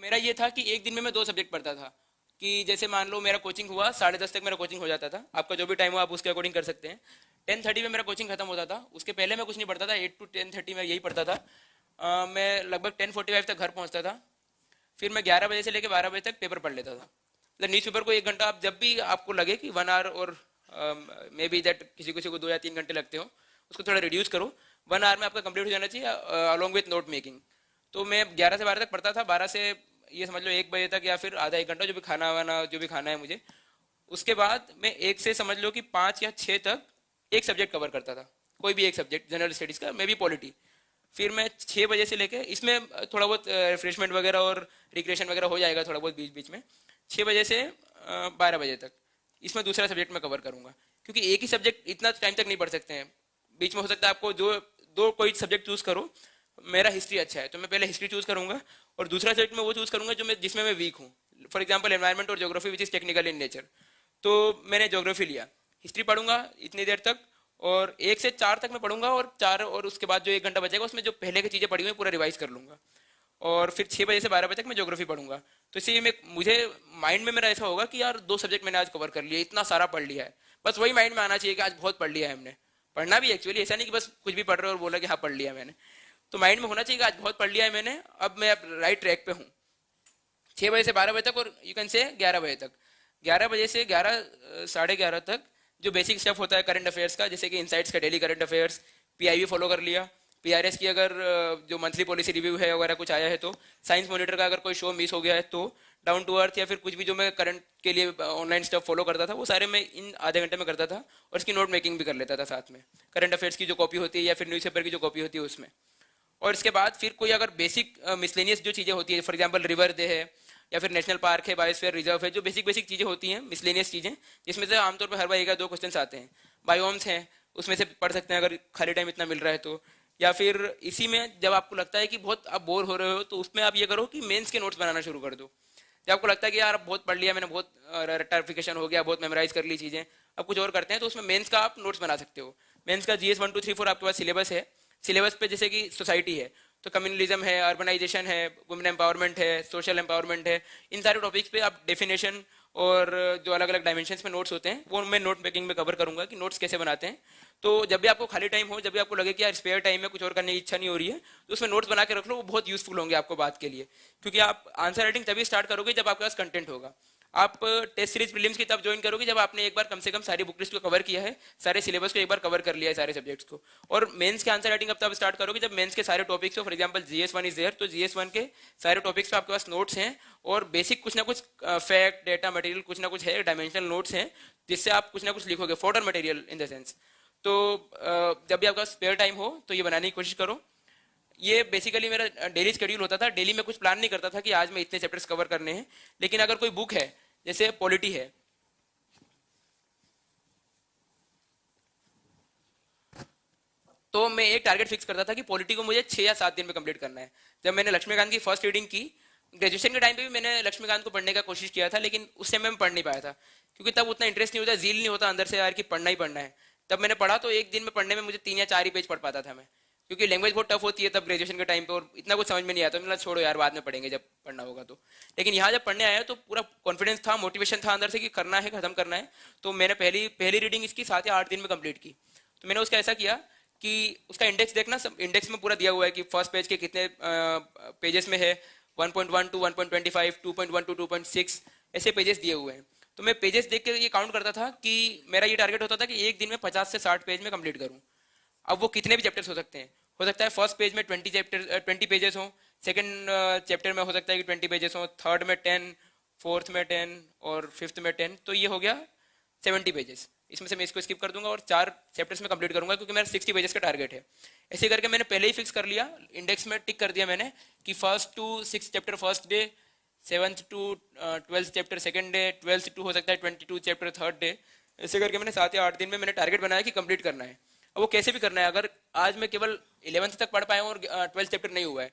मेरा ये था कि एक दिन में मैं 2 सब्जेक्ट पढ़ता था। कि जैसे मान लो मेरा कोचिंग हुआ 10:30 तक मेरा कोचिंग हो जाता था, आपका जो भी टाइम हो आप उसके अकॉर्डिंग कर सकते हैं। 10:30 में मेरा कोचिंग खत्म होता था, उसके पहले मैं कुछ नहीं पढ़ता था, 8 to 10:30 में यही पढ़ता था। मैं लगभग 10:45 तक घर पहुंचता था। फिर मैं 11 बजे से लेकर 12 बजे तक पेपर पढ़ लेता था। मतलब न्यूज़ पेपर को 1 घंटा, आप जब भी आपको लगे कि 1 आवर और मे बी दैट किसी किसी को 2 या 3 घंटे लगते हो, उसको थोड़ा रिड्यूस करो। 1 आवर में आपका कंप्लीट हो जाना चाहिए अलॉन्ग विथ नोट मेकिंग। तो मैं 11 से 12 तक पढ़ता था, 12 से ये समझ लो 1 बजे तक, या फिर आधा 1 घंटा जो भी खाना वाना जो भी खाना है मुझे। उसके बाद मैं 1 से समझ लो कि 5 या 6 तक एक सब्जेक्ट कवर करता था, कोई भी एक सब्जेक्ट जनरल स्टडीज़ का, मे बी पॉलिटी। फिर मैं 6 बजे से लेके, इसमें थोड़ा बहुत रिफ्रेशमेंट वगैरह और रिक्रिएशन वगैरह हो जाएगा थोड़ा बहुत बीच बीच में, 6 बजे से 12 बजे तक इसमें दूसरा सब्जेक्ट मैं कवर करूंगा। क्योंकि एक ही सब्जेक्ट इतना टाइम तक नहीं पढ़ सकते हैं, बीच में हो सकता है आपको जो दो कोई सब्जेक्ट चूज करो। मेरा हिस्ट्री अच्छा है तो मैं पहले हिस्ट्री चूज करूंगा, और दूसरा सब्जेक्ट मैं वो चूज करूंगा जो मैं जिसमें मैं वीक हूँ। फॉर एग्जाम्पल एनवायरमेंट और geography which is technical in nature, तो मैंने ज्योग्राफी लिया। हिस्ट्री पढ़ूंगा इतनी देर तक, और 1 से 4 तक मैं पढ़ूंगा, और 4 और उसके बाद जो 1 घंटा बचेगा उसमें जो पहले की चीज़ें पढ़ी हुई हैं पूरा रिवाइज कर लूंगा। और फिर 6 बजे से 12 बजे तक मैं ज्योग्राफी पढ़ूंगा। तो इसलिए मैं मुझे माइंड में मेरा ऐसा होगा कि यार 2 सब्जेक्ट मैंने आज कवर कर लिया, इतना सारा पढ़ लिया है। बस वही माइंड में आना चाहिए कि आज बहुत पढ़ लिया है हमने। पढ़ना भी एक्चुअली ऐसा नहीं कि बस कुछ भी पढ़ रहे हो और बोला कि हाँ पढ़ लिया मैंने। तो माइंड में होना चाहिए कि आज बहुत पढ़ लिया है मैंने, अब मैं अब राइट ट्रैक पे हूँ। 6 बजे से 12 बजे तक, और यू कैन से 11 बजे तक। 11 बजे से 11 साढ़े 11 तक जो बेसिक स्टफ होता है करंट अफेयर्स का, जैसे कि इनसाइट्स का daily current affairs, PIB follow कर लिया, पीआरएस की अगर जो मंथली पॉलिसी रिव्यू है वगैरह कुछ आया है तो, साइंस मॉनिटर का अगर कोई शो मिस हो गया है तो, डाउन टू अर्थ या फिर कुछ भी जो मैं करंट के लिए ऑनलाइन स्टफ फॉलो करता था वो सारे मैं इन आधे घंटे में करता था। और इसकी नोट मेकिंग भी कर लेता था साथ में, करंट अफेयर्स की जो कॉपी होती है या फिर न्यूज़पेपर की जो कॉपी होती है उसमें। और इसके बाद फिर कोई अगर बेसिक मिसलेनियस जो चीज़ें होती है, फॉर एग्जांपल रिवर डे है या फिर नेशनल पार्क है, बायोस्फीयर रिजर्व है, जो बेसिक बेसिक चीज़ें होती हैं मिसलेनियस चीज़ें, जिसमें से आमतौर पर हर बार 1 या 2 क्वेश्चन आते हैं। बायोम्स हैं, उसमें से पढ़ सकते हैं अगर खाली टाइम इतना मिल रहा है तो। या फिर इसी में जब आपको लगता है कि बहुत आप बोर हो रहे हो तो उसमें आप ये करो कि मेंस के नोट्स बनाना शुरू कर दो। जब आपको लगता है कि यार अब बहुत पढ़ लिया मैंने, बहुत रट्टाफिकेशन हो गया, बहुत मेमोराइज कर ली चीज़ें, अब कुछ और करते हैं, तो उसमें मेंस का आप नोट्स बना सकते हो। मेंस का जीएस 1 2 3 4 आपके पास सिलेबस है। सिलेबस पे जैसे कि सोसाइटी है तो कम्युनलिज्म है, अर्बनाइजेशन है, वुमेन एम्पावरमेंट है, सोशल एम्पावरमेंट है, इन सारे टॉपिक्स पे आप डेफिनेशन और जो अलग अलग डायमेंशंस में नोट्स होते हैं वो मैं नोट मेकिंग में कवर करूंगा कि नोट्स कैसे बनाते हैं। तो जब भी आपको खाली टाइम हो, जब भी आपको लगे कि यार स्पेयर टाइम में कुछ और करने की इच्छा नहीं हो रही है, तो उसमें नोट्स बना के रख लो, वो बहुत यूजफुल होंगे आपको बात के लिए। क्योंकि आप आंसर राइटिंग तभी स्टार्ट करोगे जब आपके पास कंटेंट होगा। आप टेस्ट सीरीज प्रीलिम्स की तब ज्वाइन करोगे जब आपने एक बार कम से कम सारी बुक लिस्ट को कवर किया है, सारे सिलेबस को एक बार कवर कर लिया है, सारे सब्जेक्ट्स को। और मेंस के आंसर राइटिंग अब तब स्टार्ट करोगे जब मेंस के सारे टॉपिक्स हो। For example GS 1 is there, तो जीएस 1 के सारे टॉपिक्स पे आपके पास नोट्स हैं, और बेसिक कुछ ना कुछ फैक्ट डेटा मटेरियल कुछ ना कुछ है, डायमेंशनल नोट्स हैं, जिससे आप कुछ ना कुछ लिखोगे, fodder material in the sense. तो जब भी आपका स्पेयर टाइम हो तो ये बनाने की कोशिश करो। ये बेसिकली मेरा डेली शेड्यूल होता था। डेली में कुछ प्लान नहीं करता था कि आज मैं इतने चैप्टर्स कवर करने हैं, लेकिन अगर कोई बुक है जैसे पॉलिटी है, तो मैं एक टारगेट फिक्स करता था कि पॉलिटी को मुझे 6 या 7 दिन में कंप्लीट करना है। जब मैंने लक्ष्मीकांत की फर्स्ट रीडिंग की, ग्रेजुएशन के टाइम पे भी मैंने लक्ष्मीकांत को पढ़ने का कोशिश किया था, लेकिन उस समय मैं पढ़ नहीं पाया था, क्योंकि तब उतना इंटरेस्ट नहीं होता, जील नहीं होता अंदर से यार कि पढ़ना ही पढ़ना है। तब मैंने पढ़ा तो एक दिन में पढ़ने में मुझे 3 या 4 ही पेज पढ़ पाता था मैं, क्योंकि लैंग्वेज बहुत टफ होती है तब ग्रेजुएशन के टाइम पे, और इतना कुछ समझ में नहीं आता। मतलब छोड़ो यार बाद में पढ़ेंगे जब पढ़ना होगा तो। लेकिन यहाँ जब पढ़ने आया तो पूरा कॉन्फिडेंस था, मोटिवेशन था अंदर से कि करना है, खत्म करना है। तो मैंने पहली पहली रीडिंग इसकी 7 या 8 दिन में कंप्लीट की। तो मैंने उसका ऐसा किया कि उसका इंडेक्स देखना, सब इंडेक्स में पूरा दिया हुआ है कि फर्स्ट पेज के कितने पेजेस में है, 1.1 टू 1.25, 2.1 टू 2.6, ऐसे पेजेस दिए हुए हैं। तो मैं पेजेस देख के ये काउंट करता था कि मेरा ये टारगेट होता था कि एक दिन में 50 से 60 पेज में कंप्लीट करूँ। अब वो कितने भी चैप्टर्स हो सकते हैं, हो सकता है फर्स्ट पेज में 20 पेजेस हों, सेकंड चैप्टर में हो सकता है कि 20 पेजेस हों, थर्ड में 10, फोर्थ में 10 और फिफ्थ में 10, तो ये हो गया 70 पेजेस। इसमें से मैं इसको स्किप कर दूंगा और 4 चैप्टर्स में कंप्लीट करूंगा, क्योंकि मेरा 60 पेजेस का टारगेट है। ऐसे करके मैंने पहले ही फिक्स कर लिया, इंडेक्स में टिक कर दिया मैंने कि first to 6 chapter first day, 7th to 12th chapter second day, 12th to हो सकता है 22 चैप्टर थर्ड डे। ऐसे करके मैंने 7 या 8 दिन में मैंने टारगेट बनाया कि कंप्लीट करना है। अब वो कैसे भी करना है, अगर आज मैं केवल 11th तक पढ़ पाया हूँ और 12th चैप्टर नहीं हुआ है,